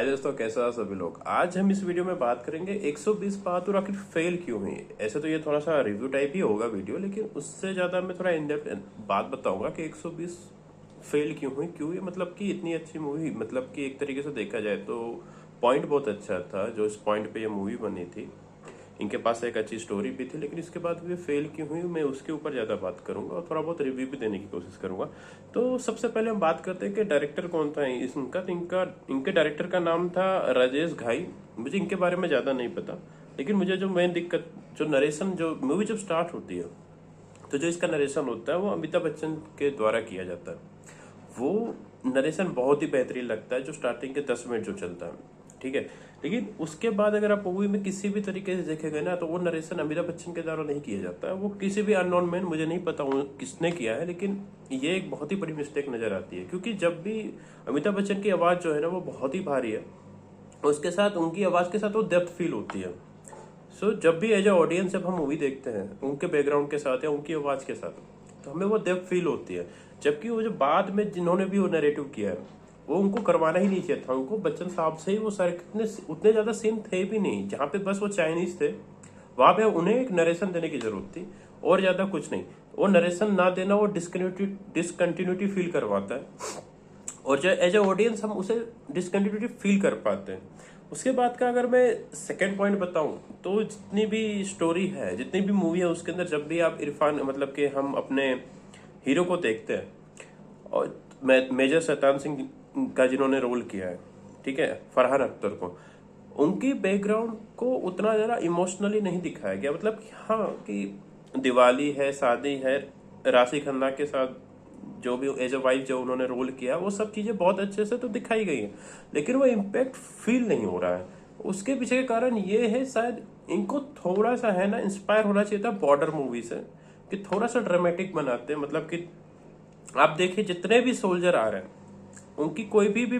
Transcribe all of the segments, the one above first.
हाय दोस्तों, कैसे हो सभी लोग। आज हम इस वीडियो में बात करेंगे 120 बहादुर आखिर फेल क्यों हुई। ऐसे तो ये थोड़ा सा रिव्यू टाइप ही होगा वीडियो, लेकिन उससे ज़्यादा मैं थोड़ा इन डेप्थ बात बताऊंगा कि 120 फेल क्यों हुई। मतलब कि इतनी अच्छी मूवी, मतलब कि एक तरीके से देखा जाए तो पॉइंट बहुत अच्छा था जो इस पॉइंट पे ये मूवी बनी थी। इनके पास एक अच्छी स्टोरी भी थी, लेकिन इसके बाद भी फेल क्यों हुई मैं उसके ऊपर ज़्यादा बात करूंगा और थोड़ा बहुत रिव्यू भी देने की कोशिश करूंगा। तो सबसे पहले हम बात करते हैं कि डायरेक्टर कौन था इसका। तो इनके डायरेक्टर का नाम था राजेश घाई। मुझे इनके बारे में ज़्यादा नहीं पता, लेकिन मुझे जो मेन दिक्कत, जो नरेशन, जो मूवी जब स्टार्ट होती है तो जो इसका नरेशन होता है वो अमिताभ बच्चन के द्वारा किया जाता है। वो नरेशन बहुत ही बेहतरीन लगता है, जो स्टार्टिंग के 10 मिनट जो चलता है, ठीक है। लेकिन उसके बाद अगर आप मूवी में किसी भी तरीके से देखेंगे ना, तो वो नरेशन अमिताभ बच्चन के द्वारा नहीं किया जाता है। वो किसी भी अननोन मैन, मुझे नहीं पता किसने किया है, लेकिन ये एक बहुत ही बड़ी मिस्टेक नजर आती है। क्योंकि जब भी अमिताभ बच्चन की आवाज़ जो है ना वो बहुत ही भारी है, उसके साथ उनकी आवाज़ के साथ वो डेप्थ फील होती है। सो जब भी एज ए ऑडियंस जब हम मूवी देखते हैं उनके बैकग्राउंड के साथ या उनकी आवाज़ के साथ, तो हमें वो डेप्थ फील होती है। जबकि वो जो बाद में जिन्होंने भी वो नैरेटिव किया है, वो उनको करवाना ही नहीं चाहिए था। उनको बच्चन साहब से ही वो सारे कितने उतने ज़्यादा सीन थे भी नहीं। जहाँ पे बस वो चाइनीज थे, वहाँ पे उन्हें एक नरेशन देने की जरूरत थी और ज़्यादा कुछ नहीं। वो नरेशन ना देना वो डिसकंटिन्यूटी फील करवाता है, और जो एज ए ऑडियंस हम उसे डिसकंटिन्यूटी फील कर पाते हैं। उसके बाद का अगर मैं सेकेंड पॉइंट बताऊं, तो जितनी भी स्टोरी है, जितनी भी मूवी है, उसके अंदर जब भी आप इरफान, मतलब कि हम अपने हीरो को देखते हैं, और मेजर शैतान सिंह का जिन्होंने रोल किया है, ठीक है, फरहान अख्तर को, उनकी बैकग्राउंड को उतना ज़्यादा इमोशनली नहीं दिखाया गया। मतलब कि हाँ, कि दिवाली है, शादी है, राशि खन्ना के साथ जो भी एज ए वाइफ जो उन्होंने रोल किया, वो सब चीज़ें बहुत अच्छे से तो दिखाई गई हैं, लेकिन वो इम्पैक्ट फील नहीं हो रहा है। उसके पीछे के कारण ये है, शायद इनको थोड़ा सा है ना इंस्पायर होना चाहिए था बॉर्डर मूवी से, कि थोड़ा सा ड्रामेटिक बनाते हैं। मतलब कि आप देखिए जितने भी सोल्जर आ रहे हैं, उनकी कोई भी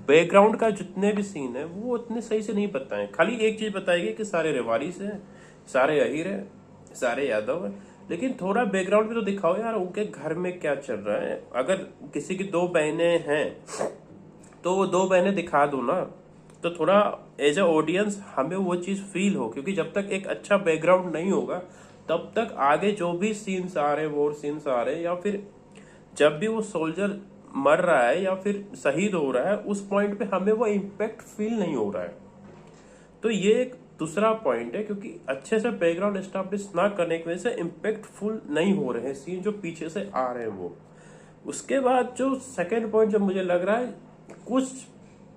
बैकग्राउंड का जितने भी सीन है वो उतने सही से नहीं बताए। खाली एक चीज बताई गई कि सारे रेवाड़ी से हैं, सारे अहीर हैं, सारे यादव हैं, लेकिन थोड़ा बैकग्राउंड भी तो दिखाओ यार, उनके घर में क्या चल रहा है। अगर किसी की दो बहनें हैं तो वो दो बहनें दिखा दो ना, तो थोड़ा एज ए ऑडियंस हमें वो चीज फील हो। क्योंकि जब तक एक अच्छा बैकग्राउंड नहीं होगा, तब तक आगे जो भी सीन्स आ रहे हैं, वॉर सीन्स आ रहे हैं, या फिर जब भी वो सोल्जर मर रहा है या फिर शहीद हो रहा है, उस पॉइंट पे हमें वो इम्पैक्ट फील नहीं हो रहा है। तो ये एक दूसरा पॉइंट है, क्योंकि अच्छे से बैकग्राउंड एस्टैब्लिश ना करने की वजह से इम्पैक्टफुल नहीं हो रहे हैं सीन जो पीछे से आ रहे हैं वो। उसके बाद जो सेकंड पॉइंट जब मुझे लग रहा है, कुछ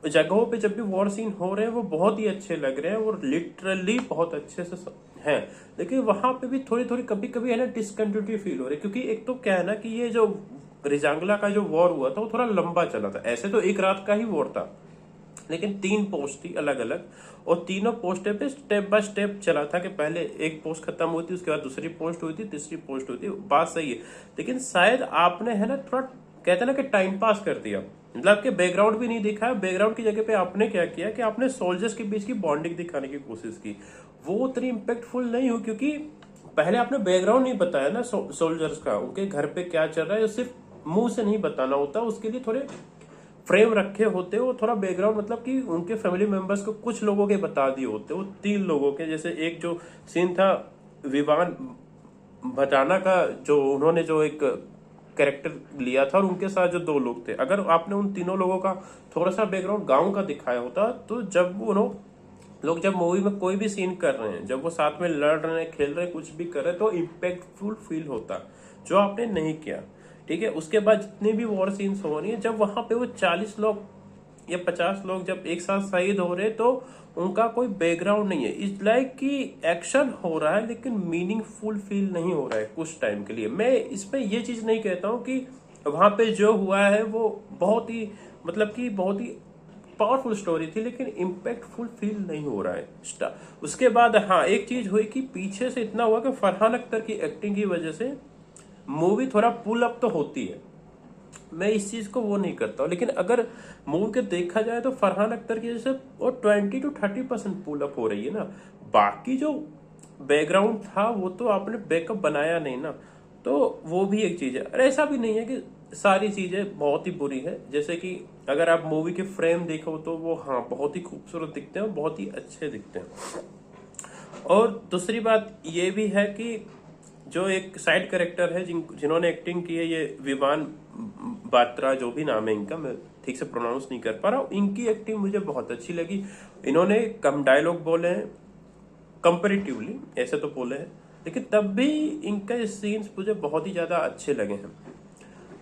जगहों पे जब भी वॉर सीन हो रहे हैं वो बहुत ही अच्छे लग रहे हैं और लिटरली बहुत अच्छे से हैं, लेकिन वहां पे भी थोड़ी थोड़ी कभी कभी है ना डिसकंटिन्यूटी फील हो रही है। क्योंकि एक तो क्या है ना, कि ये जो रिजांगला का जो वॉर हुआ था वो थोड़ा लंबा चला था। ऐसे तो एक रात का ही वॉर था, लेकिन 3 पोस्ट थी अलग अलग, और तीनों पोस्टें पे स्टेप बाय स्टेप चला था कि पहले एक पोस्ट खत्म हुई थी, उसके बाद दूसरी पोस्ट हुई थी, तीसरी पोस्ट हुई थी। बात सही है, लेकिन शायद आपने है ना थोड़ा, कहते हैं ना कि टाइम पास कर दिया। मतलब कि बैकग्राउंड भी नहीं दिखाया। बैकग्राउंड की जगह पे आपने क्या किया कि आपने सोल्जर्स के बीच की बॉन्डिंग दिखाने की कोशिश की, वो उतनी इम्पेक्टफुल नहीं हुई। क्योंकि पहले आपने बैकग्राउंड नहीं बताया ना सोल्जर्स का, उनके घर पे क्या चल रहा है, सिर्फ मुंह से नहीं बताना होता, उसके लिए थोड़े फ्रेम रखे होते हो, थोड़ा बैकग्राउंड, मतलब कि उनके फैमिली मेंबर्स को कुछ लोगों के बता दिए होते, वो 3 लोगों के। जैसे एक जो सीन था विवान भटाना का, जो उन्होंने जो एक कैरेक्टर लिया था और उनके साथ जो 2 लोग थे, अगर आपने उन तीनों लोगों का थोड़ा सा बैकग्राउंड गांव का दिखाया होता, तो जब उन्होंने लोग जब मूवी में कोई भी सीन कर रहे हैं, जब वो साथ में लड़ रहे हैं, खेल रहे हैं, कुछ भी कर रहे हैं, तो इम्पैक्टफुल फील होता, जो आपने नहीं किया, ठीक है। उसके बाद जितनी भी वॉर सीन्स हो रही है, जब वहां पे वो 40 लोग या 50 लोग जब एक साथ शहीद हो रहे, तो उनका कोई बैकग्राउंड नहीं है। इट्स लाइक कि एक्शन हो रहा है लेकिन मीनिंगफुल फील नहीं हो रहा है कुछ टाइम के लिए। मैं इसमें ये चीज नहीं कहता हूँ कि वहां पे जो हुआ है वो बहुत ही, मतलब कि बहुत ही पावरफुल स्टोरी थी, लेकिन इम्पैक्टफुल फील नहीं हो रहा है। उसके बाद हाँ, एक चीज हुई कि पीछे से इतना हुआ कि फरहान अख्तर की एक्टिंग की वजह से मूवी थोड़ा पुल अप तो होती है। मैं इस चीज को वो नहीं करता हूँ, लेकिन अगर मूवी के देखा जाए तो फरहान अख्तर की वजह से वो 20 to 30% पुल अप हो रही है ना। बाकी जो बैकग्राउंड था वो तो आपने बैकअप बनाया नहीं ना, तो वो भी एक चीज है। और ऐसा भी नहीं है कि सारी चीजें बहुत ही बुरी है। जैसे कि अगर आप मूवी के फ्रेम देखो तो वो हाँ बहुत ही खूबसूरत दिखते हैं और बहुत ही अच्छे दिखते हैं। और दूसरी बात ये भी है कि जो एक साइड कैरेक्टर है जिन्होंने एक्टिंग की है, ये विवान बात्रा जो भी नाम है इनका, मैं ठीक से प्रोनाउंस नहीं कर पा रहा हूँ, इनकी एक्टिंग मुझे बहुत अच्छी लगी। इन्होंने कम डायलॉग बोले हैं कंपेरेटिवली, ऐसे तो बोले हैं, लेकिन तब भी इनके सीन्स मुझे बहुत ही ज्यादा अच्छे लगे हैं।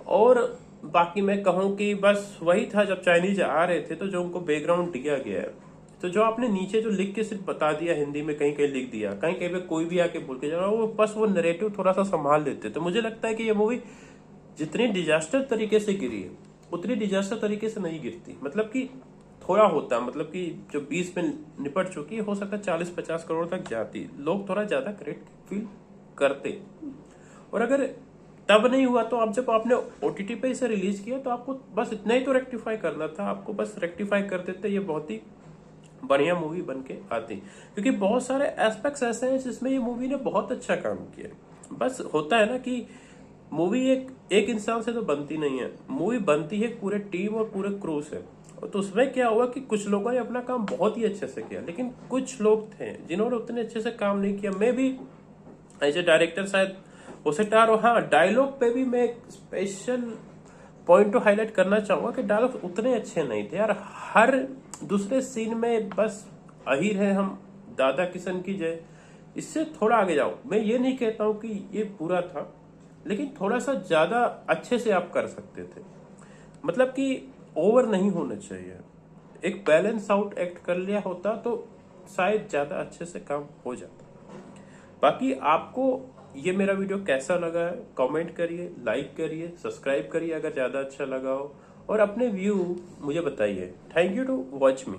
और बाकी मैं कहूँ कि बस वही था, जब चाइनीज आ रहे थे तो जो उनको बैकग्राउंड दिया गया है, तो जो आपने नीचे जो लिख के सिर्फ बता दिया हिंदी में, कहीं कहीं लिख दिया, कहीं कहीं पे कोई भी आके बोल के जा रहा, वो बस वो नैरेटिव थोड़ा सा संभाल लेते। तो मुझे लगता है कि ये मूवी जितनी डिजास्टर तरीके से गिरी है उतनी डिजास्टर तरीके से नहीं गिरती। मतलब कि थोड़ा होता है, मतलब कि जो 20 में निपट चुकी है, हो सकता है 40-50 करोड़ तक जाती, लोग थोड़ा ज्यादा करेक्ट फील करते। और अगर तब नहीं हुआ तो आप जब आपने ओटीटी पे इसे रिलीज किया तो आपको बस इतना ही तो रेक्टिफाई करना था, आपको बस रेक्टिफाई कर देते, ये बहुत ही बढ़िया मूवी बन के आती। क्योंकि बहुत सारे एस्पेक्ट्स ऐसे हैं जिसमें ये मूवी ने बहुत अच्छा काम किया। बस होता है ना कि मूवी एक इंसान से तो बनती नहीं है, मूवी बनती है पूरे टीम और पूरे क्रू से। तो उसमें क्या हुआ कि कुछ लोगों ने अपना काम बहुत ही अच्छे से किया, लेकिन कुछ लोग थे जिन्होंने उतने अच्छे से काम नहीं किया। मैं भी एज ए डायरेक्टर शायद हो सकता है। हाँ, डायलॉग पे भी मैं एक स्पेशल पॉइंट तो हाईलाइट करना चाहूंगा कि डायलॉग उतने अच्छे नहीं थे यार। हर दूसरे सीन में बस अहीर है हम, दादा किशन की जय, इससे थोड़ा आगे जाओ। मैं ये नहीं कहता हूं कि ये बुरा था, लेकिन थोड़ा सा ज्यादा अच्छे से आप कर सकते थे। मतलब कि ओवर नहीं होना चाहिए, एक बैलेंस आउट एक्ट कर लिया होता तो शायद ज्यादा अच्छे से काम हो जाता। बाकी आपको ये मेरा वीडियो कैसा लगा है कमेंट करिए, लाइक करिए, सब्सक्राइब करिए अगर ज्यादा अच्छा लगा हो, और अपने व्यू मुझे बताइए। Thank you to watch me.